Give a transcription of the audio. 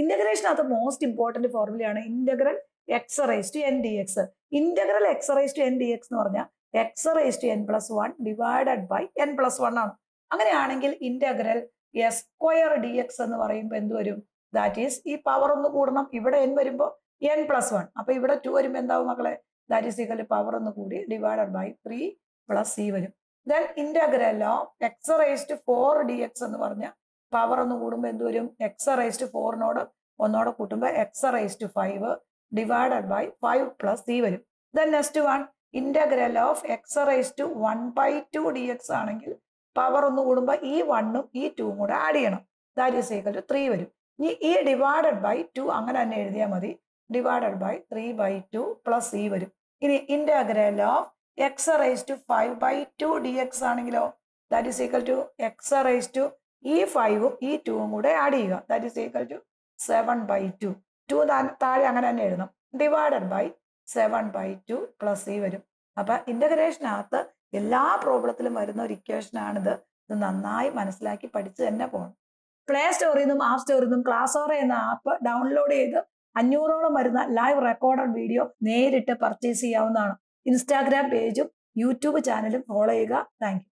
ഇന്റഗ്രേഷനകത്ത് most important ഫോർമുലയാണ് integral x raise to n d x. Integral x raise to n d x എന്ന് പറഞ്ഞാൽ x raise to n plus one divided by n plus one ആണ്. അങ്ങനെയാണെങ്കിൽ integral s square d x എന്ന് പറയുമ്പോൾ എന്ത് വരും? That is ഈ power ഒന്ന് കൂടണം. ഇവിടെ എൻ വരുമ്പോൾ എൻ പ്ലസ് വൺ, അപ്പൊ ഇവിടെ 2 വരുമ്പോൾ എന്താവും മക്കളെ? ദാറ്റ് ഈസ് ഈക്വൽ പവർ ഒന്ന് കൂടി ഡിവൈഡഡ് ബൈ 3 പ്ലസ് സി വരും. Then integral of x raise to 4 d x എന്ന് പറഞ്ഞാൽ പവർ ഒന്ന് കൂടുമ്പോൾ എന്ത് വരും? എക്സ് റേസ് ടു 4നോട് ഒന്നോടെ കൂട്ടുമ്പോൾ x raise to 5 divided by 5 plus c വരും. Then next one integral of x raise to 1/2 d x ആണെങ്കിൽ പവർ ഒന്ന് കൂടുമ്പോൾ ഈ 1ഉം ഈ 2ഉം കൂടെ ആഡ് ചെയ്യണം. ദാറ്റ് ഈസ് ഈക്വൽ ടു 3 വരും. ഇനി ഈ ഡിവൈഡഡ് ബൈ 2 അങ്ങനെ തന്നെ എഴുതിയാൽ മതി. ഡിവൈഡഡ് ബൈ 3/2 പ്ലസ് സി വരും. ഇനി integral of x raise to 5/2 d x ആണെങ്കിലോ that is equal to x raise to ഈ 5ഉം ഈ 2ഉം കൂടെ ആഡ് ചെയ്യുക. That is equal to 7/2. 2 താഴെ അങ്ങനെ തന്നെ എഴുതണം. ഡിവൈഡഡ് ബൈ 7/2 പ്ലസ് സി വരും. അപ്പൊ ഇന്റഗ്രേഷനകത്ത് എല്ലാ പ്രോബ്ലത്തിലും വരുന്ന ഒരു ഇക്വേഷൻ ആണിത്. ഇത് നന്നായി മനസ്സിലാക്കി പഠിച്ചു തന്നെ പോകണം. പ്ലേ സ്റ്റോറിൽ നിന്നും ആപ്പ് സ്റ്റോറിൽ നിന്നും ക്ലാസ്സോറ എന്ന ആപ്പ് ഡൗൺലോഡ് ചെയ്ത് 500ഓളം വരുന്ന ലൈവ് റെക്കോർഡഡ് വീഡിയോ നേരിട്ട് പർച്ചേസ് ചെയ്യാവുന്നതാണ്. ഇൻസ്റ്റാഗ്രാം പേജും യൂട്യൂബ് ചാനലും ഫോളോ ചെയ്യുക. Thank you.